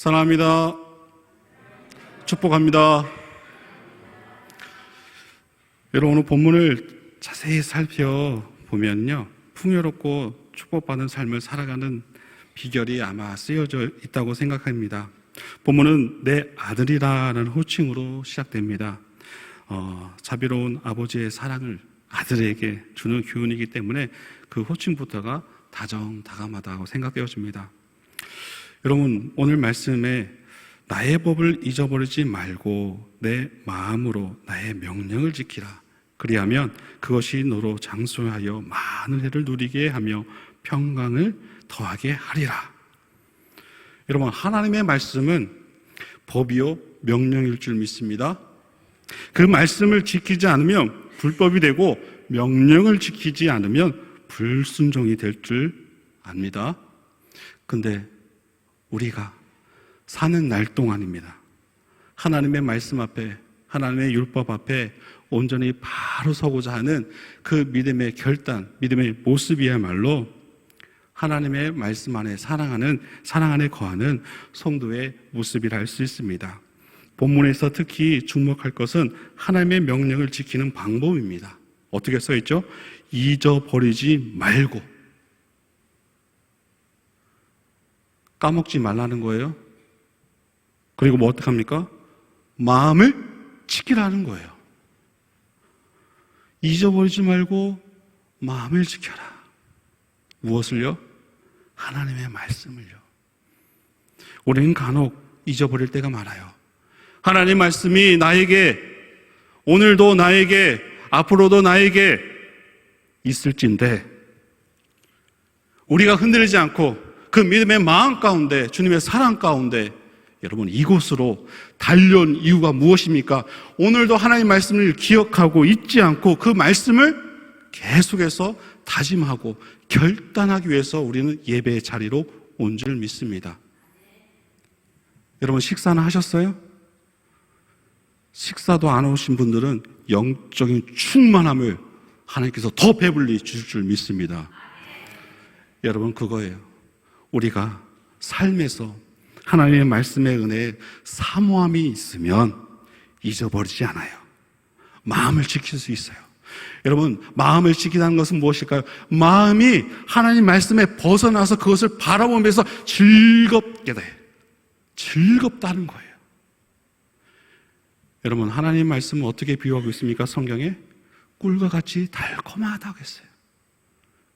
사랑합니다. 축복합니다. 여러분, 오늘 본문을 자세히 살펴보면요, 풍요롭고 축복받은 삶을 살아가는 비결이 아마 쓰여져 있다고 생각합니다. 본문은 내 아들이라는 호칭으로 시작됩니다. 자비로운 아버지의 사랑을 아들에게 주는 교훈이기 때문에 그 호칭부터가 다정다감하다고 생각되어집니다. 여러분, 오늘 말씀에 나의 법을 잊어버리지 말고 내 마음으로 나의 명령을 지키라. 그리하면 그것이 너로 장수하여 많은 해를 누리게 하며 평강을 더하게 하리라. 여러분, 하나님의 말씀은 법이요 명령일 줄 믿습니다. 그 말씀을 지키지 않으면 불법이 되고 명령을 지키지 않으면 불순종이 될 줄 압니다. 근데 우리가 사는 날 동안입니다, 하나님의 말씀 앞에, 하나님의 율법 앞에 온전히 바로 서고자 하는 그 믿음의 결단, 믿음의 모습이야말로 하나님의 말씀 안에 사랑 안에 거하는 성도의 모습이라 할 수 있습니다. 본문에서 특히 주목할 것은 하나님의 명령을 지키는 방법입니다. 어떻게 써 있죠? 잊어버리지 말고. 까먹지 말라는 거예요. 그리고 뭐 어떡합니까? 마음을 지키라는 거예요. 잊어버리지 말고 마음을 지켜라. 무엇을요? 하나님의 말씀을요. 우리는 간혹 잊어버릴 때가 많아요. 하나님 말씀이 나에게, 오늘도 나에게, 앞으로도 나에게 있을진데 우리가 흔들리지 않고 그 믿음의 마음 가운데, 주님의 사랑 가운데, 여러분, 이곳으로 달려온 이유가 무엇입니까? 오늘도 하나님 말씀을 기억하고 잊지 않고 그 말씀을 계속해서 다짐하고 결단하기 위해서 우리는 예배의 자리로 온 줄 믿습니다. 여러분, 식사는 하셨어요? 식사도 안 오신 분들은 영적인 충만함을 하나님께서 더 배불리 주실 줄 믿습니다. 여러분, 그거예요. 우리가 삶에서 하나님의 말씀의 은혜에 사모함이 있으면 잊어버리지 않아요. 마음을 지킬 수 있어요. 여러분, 마음을 지키다는 것은 무엇일까요? 마음이 하나님 말씀에 벗어나서 그것을 바라보면서 즐겁게 돼. 즐겁다는 거예요. 여러분, 하나님 말씀은 어떻게 비유하고 있습니까? 성경에 꿀과 같이 달콤하다고 했어요.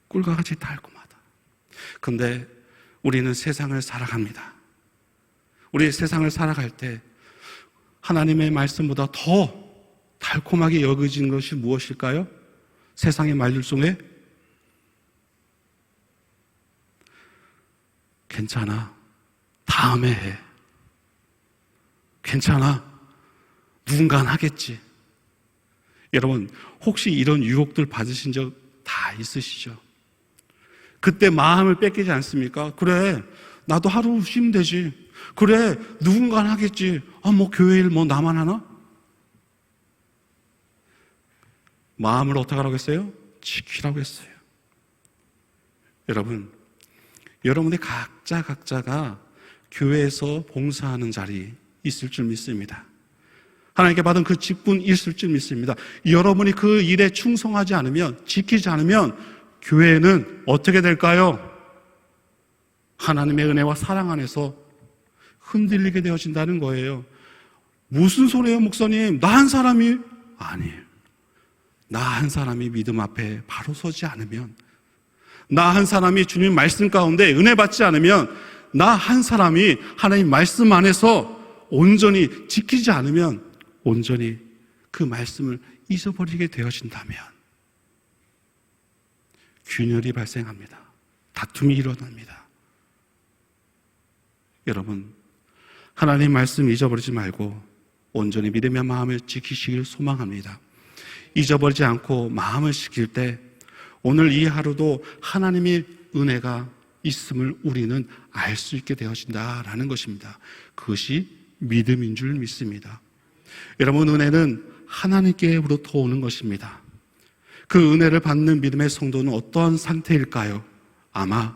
꿀과 같이 달콤하다. 근데 우리는 세상을 살아갑니다. 우리 세상을 살아갈 때 하나님의 말씀보다 더 달콤하게 여겨지는 것이 무엇일까요? 세상의 말들 중에 괜찮아, 다음에 해, 괜찮아, 누군가는 하겠지. 여러분, 혹시 이런 유혹들 받으신 적 다 있으시죠? 그때 마음을 뺏기지 않습니까? 그래, 나도 하루 쉬면 되지. 그래, 누군가는 하겠지. 뭐 교회 일 뭐 나만 하나? 마음을 어떻게 하라고 했어요? 지키라고 했어요. 여러분, 여러분의 각자가 교회에서 봉사하는 자리 있을 줄 믿습니다. 하나님께 받은 그 직분 있을 줄 믿습니다. 여러분이 그 일에 충성하지 않으면, 지키지 않으면 교회는 어떻게 될까요? 하나님의 은혜와 사랑 안에서 흔들리게 되어진다는 거예요. 무슨 소리예요, 목사님? 나 한 사람이? 아니에요. 나 한 사람이 믿음 앞에 바로 서지 않으면, 나 한 사람이 주님 말씀 가운데 은혜 받지 않으면, 나 한 사람이 하나님 말씀 안에서 온전히 지키지 않으면 온전히 그 말씀을 잊어버리게 되어진다면 균열이 발생합니다. 다툼이 일어납니다. 여러분, 하나님 말씀 잊어버리지 말고 온전히 믿음의 마음을 지키시길 소망합니다. 잊어버리지 않고 마음을 지킬 때 오늘 이 하루도 하나님의 은혜가 있음을 우리는 알 수 있게 되어진다라는 것입니다. 그것이 믿음인 줄 믿습니다. 여러분, 은혜는 하나님께로부터 오는 것입니다. 그 은혜를 받는 믿음의 성도는 어떠한 상태일까요? 아마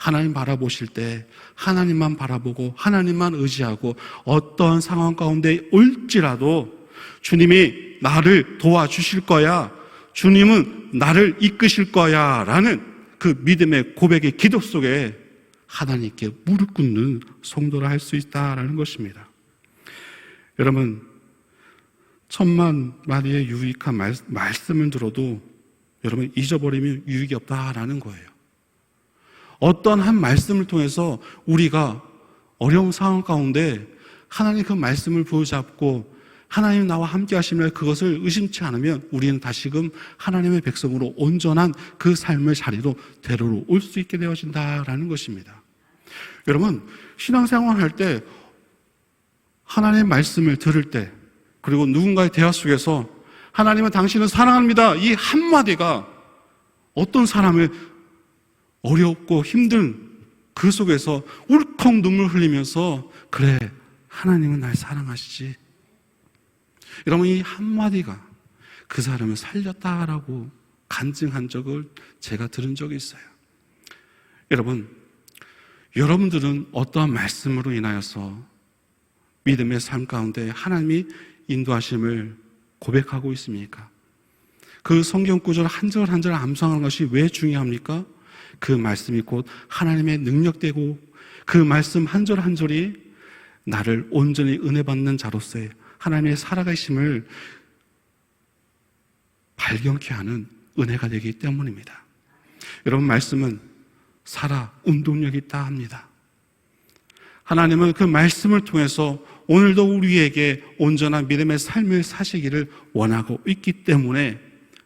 하나님 바라보실 때 하나님만 바라보고 하나님만 의지하고 어떠한 상황 가운데 올지라도 주님이 나를 도와주실 거야, 주님은 나를 이끄실 거야 라는 그 믿음의 고백의 기도 속에 하나님께 무릎 꿇는 성도를 할 수 있다라는 것입니다. 여러분, 천만 마디의 유익한 말씀을 들어도 여러분 잊어버리면 유익이 없다라는 거예요. 어떤 한 말씀을 통해서 우리가 어려운 상황 가운데 하나님 그 말씀을 부여잡고 하나님 나와 함께 하시면 그것을 의심치 않으면 우리는 다시금 하나님의 백성으로 온전한 그 삶의 자리로 데리러 올 수 있게 되어진다라는 것입니다. 여러분, 신앙생활 할 때 하나님의 말씀을 들을 때 그리고 누군가의 대화 속에서 하나님은 당신을 사랑합니다, 이 한마디가 어떤 사람을 어렵고 힘든 그 속에서 울컥 눈물 흘리면서 그래, 하나님은 날 사랑하시지, 여러분, 이 한마디가 그 사람을 살렸다라고 간증한 적을 제가 들은 적이 있어요. 여러분, 여러분들은 어떠한 말씀으로 인하여서 믿음의 삶 가운데 하나님이 인도하심을 고백하고 있습니까? 그 성경 구절 한 절 한 절 암송하는 것이 왜 중요합니까? 그 말씀이 곧 하나님의 능력되고 그 말씀 한 절 한 절이 나를 온전히 은혜 받는 자로서의 하나님의 살아계심을 발견케 하는 은혜가 되기 때문입니다. 여러분, 말씀은 살아 운동력이 있다 합니다. 하나님은 그 말씀을 통해서 오늘도 우리에게 온전한 믿음의 삶을 사시기를 원하고 있기 때문에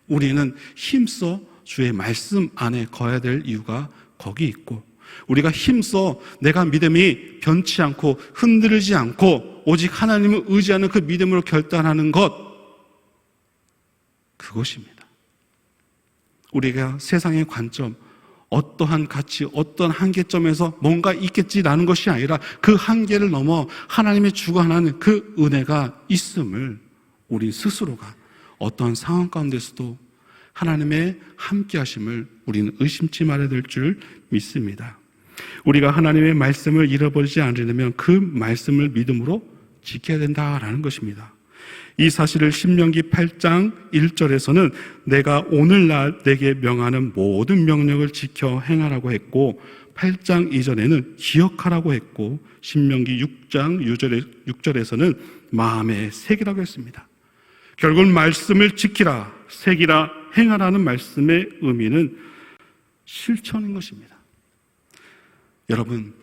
우리는 힘써 주의 말씀 안에 거해야 될 이유가 거기 있고, 우리가 힘써 내가 믿음이 변치 않고 흔들리지 않고 오직 하나님을 의지하는 그 믿음으로 결단하는 것, 그것입니다. 우리가 세상의 관점, 어떠한 가치, 어떤 한계점에서 뭔가 있겠지라는 것이 아니라 그 한계를 넘어 하나님의 주관하는 그 은혜가 있음을 우리 스스로가 어떠한 상황 가운데서도 하나님의 함께 하심을 우리는 의심치 말아야 될 줄 믿습니다. 우리가 하나님의 말씀을 잃어버리지 않으려면 그 말씀을 믿음으로 지켜야 된다라는 것입니다. 이 사실을 신명기 8장 1절에서는 내가 오늘날 내게 명하는 모든 명령을 지켜 행하라고 했고, 8장 이전에는 기억하라고 했고, 신명기 6장 6절에서는 마음에 새기라고 했습니다. 결국 말씀을 지키라, 새기라, 행하라는 말씀의 의미는 실천인 것입니다. 여러분,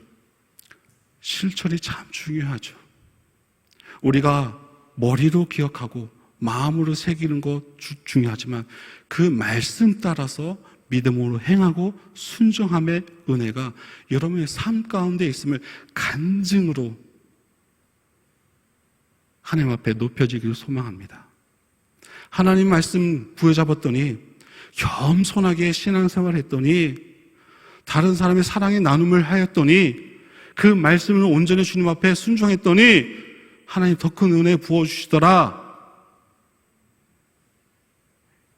실천이 참 중요하죠. 우리가 머리로 기억하고 마음으로 새기는 것 중요하지만 그 말씀 따라서 믿음으로 행하고 순종함의 은혜가 여러분의 삶 가운데 있음을 간증으로 하나님 앞에 높여지기를 소망합니다. 하나님 말씀 부여잡았더니 겸손하게 신앙생활 했더니 다른 사람의 사랑의 나눔을 하였더니 그 말씀을 온전히 주님 앞에 순종했더니 하나님 더 큰 은혜 부어주시더라.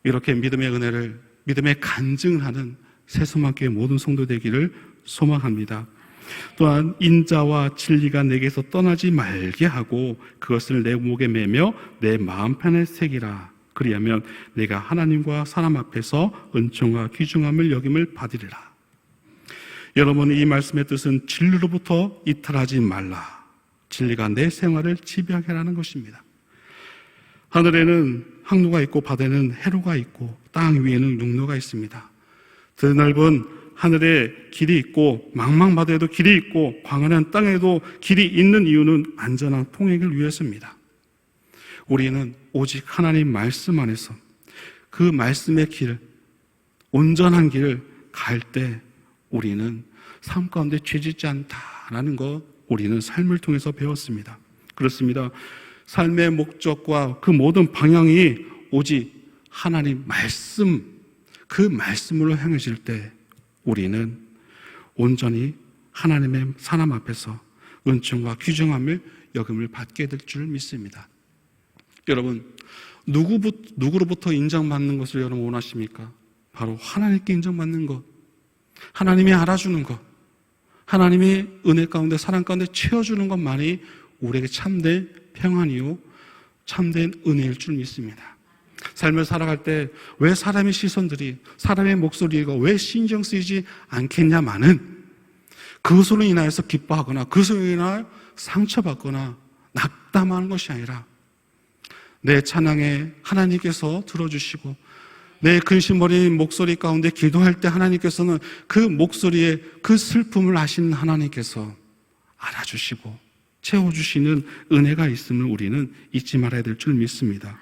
이렇게 믿음의 은혜를, 믿음의 간증을 하는 새소망교회 모든 성도 되기를 소망합니다. 또한 인자와 진리가 내게서 떠나지 말게 하고 그것을 내 목에 매며 내 마음판에 새기라. 그리하면 내가 하나님과 사람 앞에서 은총과 귀중함을 여김을 받으리라. 여러분, 이 말씀의 뜻은 진리로부터 이탈하지 말라. 진리가 내 생활을 지배하게 하라는 것입니다. 하늘에는 항로가 있고 바다에는 해로가 있고 땅 위에는 육로가 있습니다. 드넓은 하늘에 길이 있고 망망바다에도 길이 있고 광활한 땅에도 길이 있는 이유는 안전한 통행을 위해서입니다. 우리는 오직 하나님 말씀 안에서 그 말씀의 길, 온전한 길을 갈 때 우리는 삶 가운데 죄짓지 않다라는 것 우리는 삶을 통해서 배웠습니다. 그렇습니다. 삶의 목적과 그 모든 방향이 오직 하나님 말씀, 그 말씀으로 향해질 때 우리는 온전히 하나님의 사람 앞에서 은총과 귀중함을 여김을 받게 될 줄 믿습니다. 여러분, 누구로부터 인정받는 것을 여러분 원하십니까? 바로 하나님께 인정받는 것, 하나님이 알아주는 것, 하나님의 은혜 가운데, 사랑 가운데 채워주는 것만이 우리에게 참된 평안이요 참된 은혜일 줄 믿습니다. 삶을 살아갈 때 왜 사람의 시선들이, 사람의 목소리가 왜 신경 쓰이지 않겠냐마는 그것으로 인하여서 기뻐하거나 그것으로 인하여 상처받거나 낙담하는 것이 아니라 내 찬양에 하나님께서 들어주시고 내 근심 어린 목소리 가운데 기도할 때 하나님께서는 그 목소리에 그 슬픔을 아시는 하나님께서 알아주시고 채워주시는 은혜가 있음을 우리는 잊지 말아야 될 줄 믿습니다.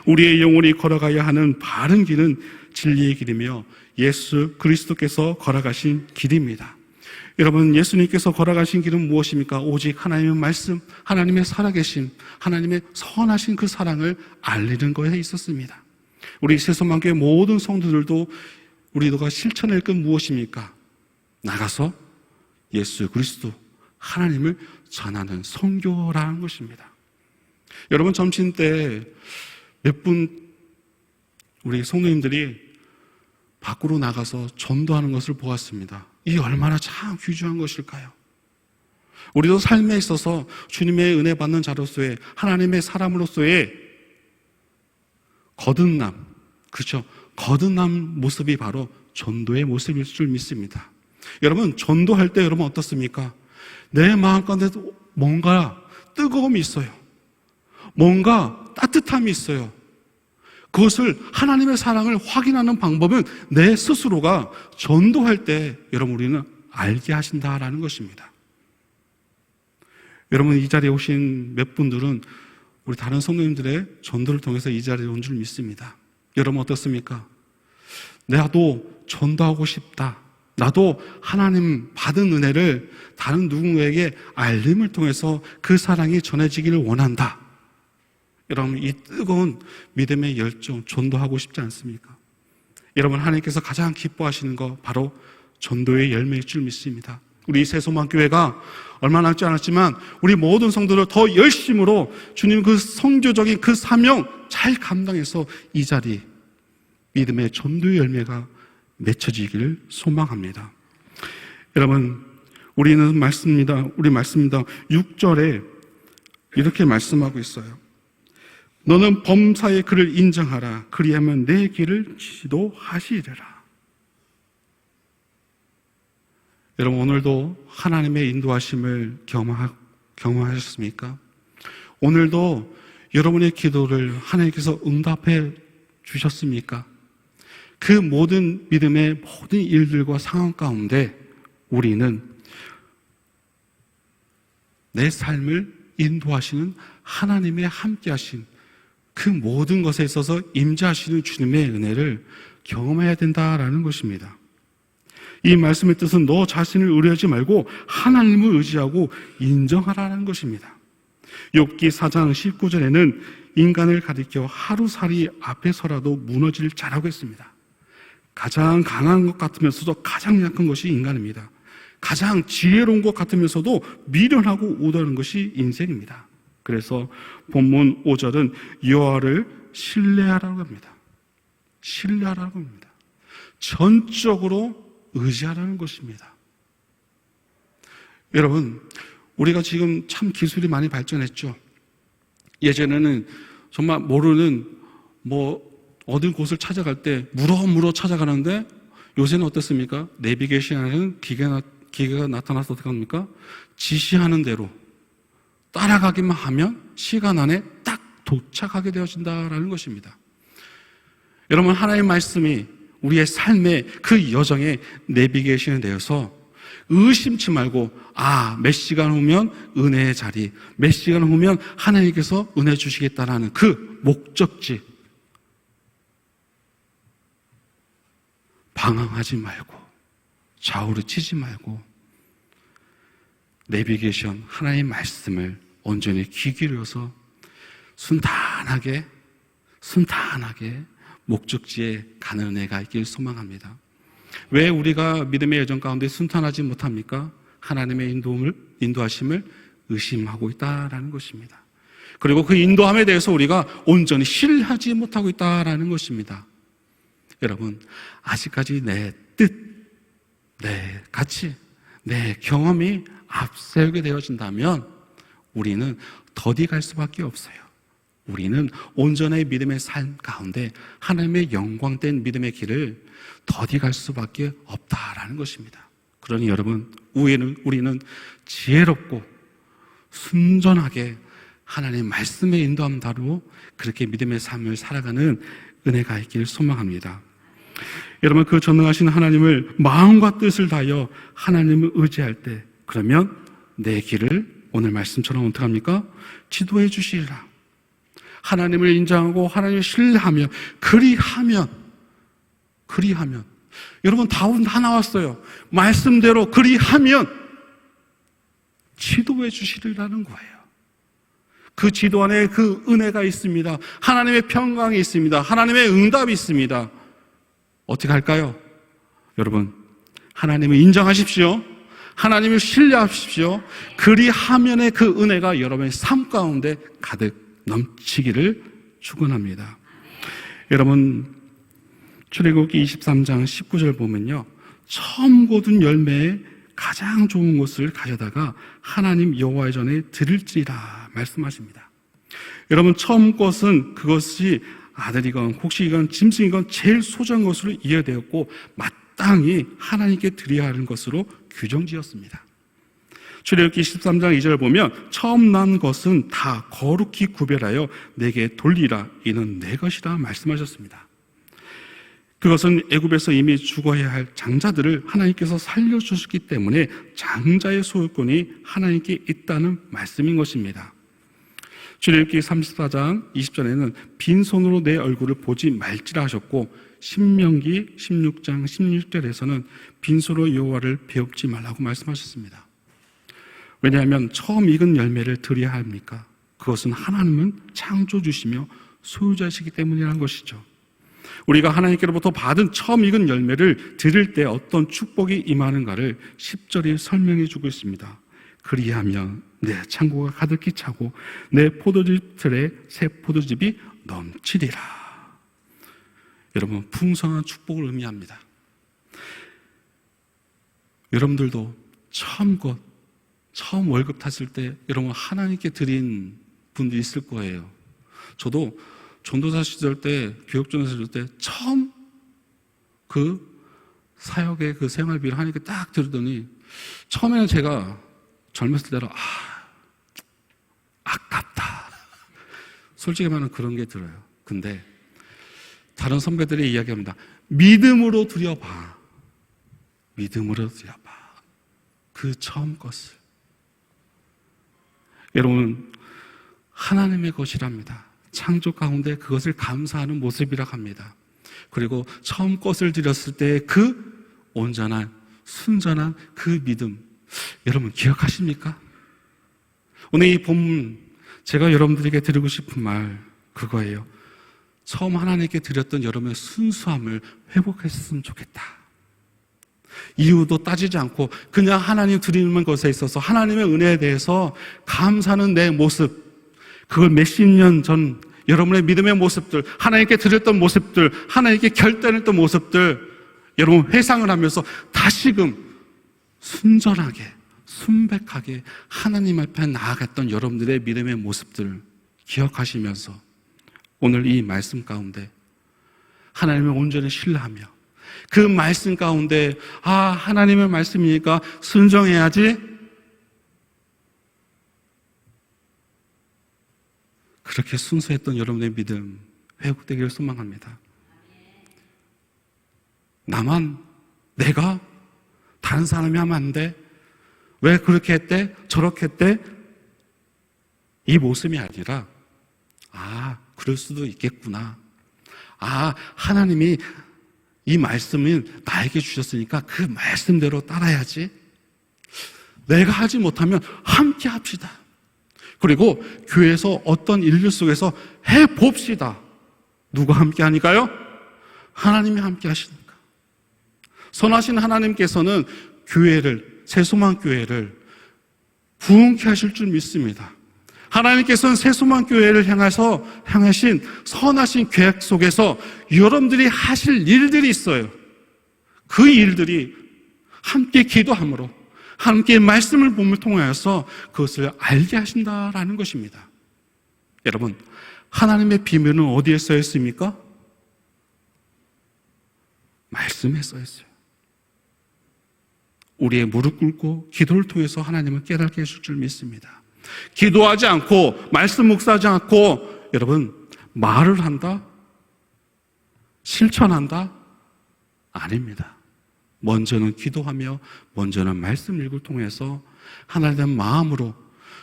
우리의 영혼이 걸어가야 하는 바른 길은 진리의 길이며 예수 그리스도께서 걸어가신 길입니다. 여러분, 예수님께서 걸어가신 길은 무엇입니까? 오직 하나님의 말씀, 하나님의 살아계심, 하나님의 선하신 그 사랑을 알리는 것에 있었습니다. 우리 세소만교회 모든 성도들도 우리가 실천할 건 무엇입니까? 나가서 예수 그리스도, 하나님을 전하는 선교라는 것입니다. 여러분, 점심 때 몇 분 우리 성도님들이 밖으로 나가서 전도하는 것을 보았습니다. 이게 얼마나 참 귀중한 것일까요? 우리도 삶에 있어서 주님의 은혜 받는 자로서의, 하나님의 사람으로서의 거듭남, 그렇죠? 거듭남 모습이 바로 전도의 모습일 줄 믿습니다. 여러분, 전도할 때 여러분 어떻습니까? 내 마음 가운데도 뭔가 뜨거움이 있어요. 뭔가 따뜻함이 있어요. 그것을, 하나님의 사랑을 확인하는 방법은 내 스스로가 전도할 때 여러분 우리는 알게 하신다라는 것입니다. 여러분, 이 자리에 오신 몇 분들은 우리 다른 성도님들의 전도를 통해서 이 자리에 온 줄 믿습니다. 여러분 어떻습니까? 나도 전도하고 싶다. 나도 하나님 받은 은혜를 다른 누군가에게 알림을 통해서 그 사랑이 전해지기를 원한다. 여러분, 이 뜨거운 믿음의 열정, 전도하고 싶지 않습니까? 여러분, 하나님께서 가장 기뻐하시는 거 바로 전도의 열매일 줄 믿습니다. 우리 새소망교회가 얼마 남지 않았지만 우리 모든 성도들 더 열심으로 주님 그 선교적인 그 사명 잘 감당해서 이 자리 믿음의 전도의 열매가 맺혀지기를 소망합니다. 여러분, 우리는 말씀입니다. 6절에 이렇게 말씀하고 있어요. 너는 범사의 그를 인정하라. 그리하면 내 길을 지도하시리라. 여러분, 오늘도 하나님의 인도하심을 경험하셨습니까? 오늘도 여러분의 기도를 하나님께서 응답해 주셨습니까? 그 모든 믿음의 모든 일들과 상황 가운데 우리는 내 삶을 인도하시는 하나님의 함께하신 그 모든 것에 있어서 임재하시는 주님의 은혜를 경험해야 된다라는 것입니다. 이 말씀의 뜻은 너 자신을 의뢰하지 말고 하나님을 의지하고 인정하라는 것입니다. 욥기 4장 19절에는 인간을 가리켜 하루살이 앞에서라도 무너질 자라고 했습니다. 가장 강한 것 같으면서도 가장 약한 것이 인간입니다. 가장 지혜로운 것 같으면서도 미련하고 우다른 것이 인생입니다. 그래서 본문 5절은 여호와를 신뢰하라고 합니다. 신뢰하라고 합니다. 전적으로 의지하라는 것입니다. 여러분, 우리가 지금 참 기술이 많이 발전했죠. 예전에는 정말 모르는 어떤 곳을 찾아갈 때 물어 찾아가는데 요새는 어떻습니까? 내비게이션하는 기계가 나타나서 어떻게 합니까? 지시하는 대로 따라가기만 하면 시간 안에 딱 도착하게 되어진다라는 것입니다. 여러분, 하나님의 말씀이 우리의 삶의 그 여정에 내비게이션이 되어서 의심치 말고 몇 시간 후면 은혜의 자리, 몇 시간 후면 하나님께서 은혜 주시겠다라는 그 목적지 방황하지 말고 좌우르치지 말고 내비게이션 하나님의 말씀을 온전히 귀 기울여서 순탄하게 목적지에 가는 은혜가 있길 소망합니다. 왜 우리가 믿음의 여정 가운데 순탄하지 못합니까? 하나님의 인도하심을 의심하고 있다라는 것입니다. 그리고 그 인도함에 대해서 우리가 온전히 신뢰하지 못하고 있다라는 것입니다. 여러분, 아직까지 내 뜻, 내 가치, 내 경험이 앞세우게 되어진다면 우리는 더디 갈 수밖에 없어요. 우리는 온전의 믿음의 삶 가운데 하나님의 영광된 믿음의 길을 더디 갈 수밖에 없다라는 것입니다. 그러니 여러분, 우리는 지혜롭고 순전하게 하나님의 말씀의 인도함대로 그렇게 믿음의 삶을 살아가는 은혜가 있기를 소망합니다. 여러분, 그 전능하신 하나님을 마음과 뜻을 다하여 하나님을 의지할 때, 그러면 내 길을 오늘 말씀처럼 어떻게 합니까? 지도해 주시리라. 하나님을 인정하고 하나님을 신뢰하며 그리하면 여러분, 다운 다 나왔어요. 말씀대로 그리하면 지도해 주시리라는 거예요. 그 지도 안에 그 은혜가 있습니다. 하나님의 평강이 있습니다. 하나님의 응답이 있습니다. 어떻게 할까요? 여러분, 하나님을 인정하십시오. 하나님을 신뢰하십시오. 그리하면의 그 은혜가 여러분의 삶 가운데 가득 넘치기를 축원합니다. 여러분, 출애굽기 23장 19절 보면요, 처음 거둔 열매의 가장 좋은 것을 가져다가 하나님 여호와의 전에 드릴지라 말씀하십니다. 여러분, 처음 것은 그것이 아들이건 혹시건 짐승이건 제일 소중한 것으로 이해되었고 마땅히 하나님께 드려야 하는 것으로 규정지었습니다. 출애굽기 13장 2절 보면 처음 난 것은 다 거룩히 구별하여 내게 돌리라, 이는 내 것이라 말씀하셨습니다. 그것은 애굽에서 이미 죽어야 할 장자들을 하나님께서 살려주셨기 때문에 장자의 소유권이 하나님께 있다는 말씀인 것입니다. 출애굽기 34장 20절에는 빈손으로 내 얼굴을 보지 말지라 하셨고, 신명기 16장 16절에서는 빈손으로 여호와를 배웁지 말라고 말씀하셨습니다. 왜냐하면 처음 익은 열매를 드려야 합니까? 그것은 하나님은 창조주시며 소유자이시기 때문이라는 것이죠. 우리가 하나님께로부터 받은 처음 익은 열매를 드릴 때 어떤 축복이 임하는가를 10절이 설명해 주고 있습니다. 그리하면 내 창고가 가득히 차고 내 포도즙 틀에 새 포도즙이 넘치리라. 여러분, 풍성한 축복을 의미합니다. 여러분들도 처음 월급 탔을 때 여러분 하나님께 드린 분들이 있을 거예요. 저도 전도사 시절 때, 교육전도사 시절 때 처음 그 사역의 그 생활비를 하나님께 딱 드리더니 처음에는 제가 젊었을 때로 아깝다, 솔직히 말하면 그런 게 들어요. 근데 다른 선배들이 이야기합니다. 믿음으로 드려봐. 믿음으로 드려봐. 그 처음 것을. 여러분, 하나님의 것이랍니다. 창조 가운데 그것을 감사하는 모습이라고 합니다. 그리고 처음 것을 드렸을 때 그 온전한 순전한 그 믿음, 여러분 기억하십니까? 오늘 이 본문 제가 여러분들에게 드리고 싶은 말 그거예요. 처음 하나님께 드렸던 여러분의 순수함을 회복했으면 좋겠다. 이유도 따지지 않고 그냥 하나님 드리는 것에 있어서 하나님의 은혜에 대해서 감사하는 내 모습, 그걸 몇십 년 전 여러분의 믿음의 모습들, 하나님께 드렸던 모습들, 하나님께 결단했던 모습들 여러분 회상을 하면서 다시금 순전하게 순백하게 하나님 앞에 나아갔던 여러분들의 믿음의 모습들 기억하시면서 오늘 이 말씀 가운데 하나님을 온전히 신뢰하며 그 말씀 가운데 하나님의 말씀이니까 순종해야지, 그렇게 순수했던 여러분의 믿음 회복되기를 소망합니다. 내가 다른 사람이 하면 안 돼? 왜 그렇게 했대? 저렇게 했대? 이 모습이 아니라 그럴 수도 있겠구나. 하나님이 이 말씀을 나에게 주셨으니까 그 말씀대로 따라야지. 내가 하지 못하면 함께 합시다. 그리고 교회에서 어떤 일들 속에서 해봅시다. 누가 함께 하니까요? 하나님이 함께 하시니까. 선하신 하나님께서는 교회를, 새소망교회를 부흥케 하실 줄 믿습니다. 하나님께서는 새소망교회를 향하신 선하신 계획 속에서 여러분들이 하실 일들이 있어요. 그 일들이 함께 기도함으로, 함께 말씀을 본을 통하여서 그것을 알게 하신다라는 것입니다. 여러분, 하나님의 비밀은 어디에 써 있습니까? 말씀에 써 있어요. 우리의 무릎 꿇고 기도를 통해서 하나님은 깨닫게 해줄 줄 믿습니다. 기도하지 않고 말씀 묵상하지 않고 여러분 말을 한다? 실천한다? 아닙니다. 먼저는 기도하며 먼저는 말씀 읽을 통해서 하나님의 마음으로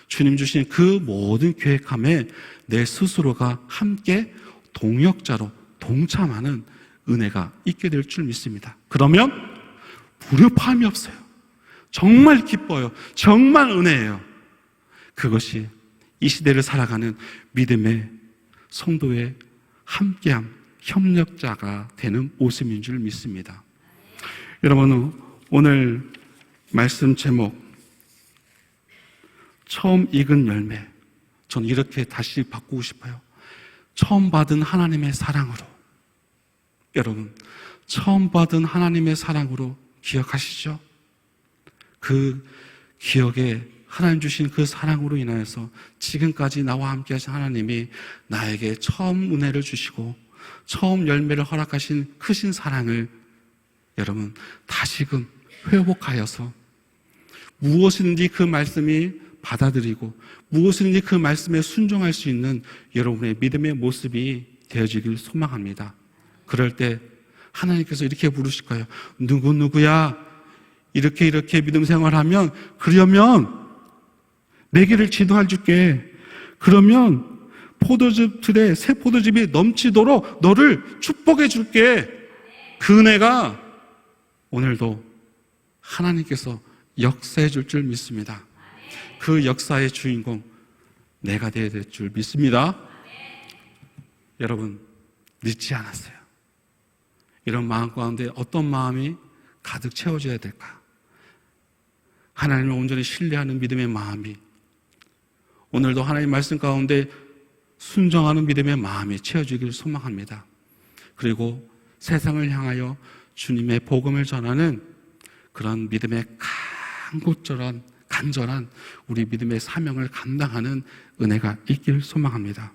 주님 주신 그 모든 계획함에 내 스스로가 함께 동역자로 동참하는 은혜가 있게 될 줄 믿습니다. 그러면 불협화음이 없어요. 정말 기뻐요. 정말 은혜예요. 그것이 이 시대를 살아가는 믿음의 성도의 함께함, 협력자가 되는 모습인 줄 믿습니다. 여러분, 오늘 말씀 제목 처음 익은 열매, 저는 이렇게 다시 바꾸고 싶어요. 처음 받은 하나님의 사랑으로. 여러분, 처음 받은 하나님의 사랑으로 기억하시죠? 그 기억에 하나님 주신 그 사랑으로 인하여서 지금까지 나와 함께 하신 하나님이 나에게 처음 은혜를 주시고 처음 열매를 허락하신 크신 사랑을 여러분 다시금 회복하여서 무엇이든지 그 말씀이 받아들이고 무엇이든지 그 말씀에 순종할 수 있는 여러분의 믿음의 모습이 되어지길 소망합니다. 그럴 때 하나님께서 이렇게 부르실 거예요. 누구야 이렇게 믿음 생활하면 그러면 내 길을 지도해 줄게. 그러면 포도즙 틀에 새 포도즙이 넘치도록 너를 축복해 줄게. 그 은혜가 오늘도 하나님께서 역사해 줄 줄 믿습니다. 그 역사의 주인공 내가 되어야 될 줄 믿습니다. 여러분, 늦지 않았어요. 이런 마음 가운데 어떤 마음이 가득 채워져야 될까? 하나님을 온전히 신뢰하는 믿음의 마음이 오늘도 하나님 말씀 가운데 순종하는 믿음의 마음이 채워지기를 소망합니다. 그리고 세상을 향하여 주님의 복음을 전하는 그런 믿음의 간절한 우리 믿음의 사명을 감당하는 은혜가 있기를 소망합니다.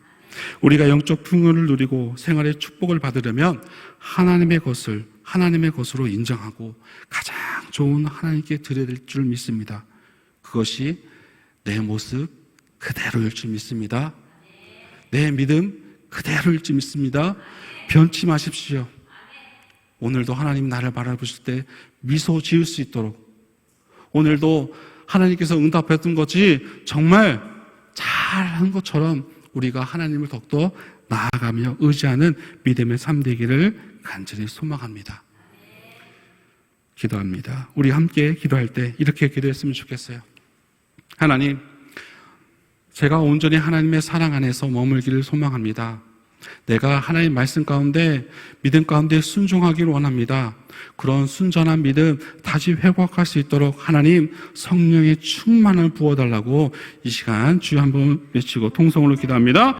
우리가 영적 풍요를 누리고 생활의 축복을 받으려면 하나님의 것으로 인정하고 가장 좋은 하나님께 드려야 될 줄 믿습니다. 그것이 내 모습 그대로일 줄 믿습니다. 내 믿음 그대로일 줄 믿습니다. 변치 마십시오. 오늘도 하나님 나를 바라보실 때 미소 지을 수 있도록 오늘도 하나님께서 응답했던 것이 정말 잘한 것처럼 우리가 하나님을 더욱더 나아가며 의지하는 믿음의 삶 되기를 간절히 소망합니다. 기도합니다. 우리 함께 기도할 때 이렇게 기도했으면 좋겠어요. 하나님, 제가 온전히 하나님의 사랑 안에서 머물기를 소망합니다. 내가 하나님 말씀 가운데 믿음 가운데 순종하기를 원합니다. 그런 순전한 믿음 다시 회복할 수 있도록 하나님 성령의 충만을 부어달라고 이 시간 주여 한번 외치고 통성으로 기도합니다.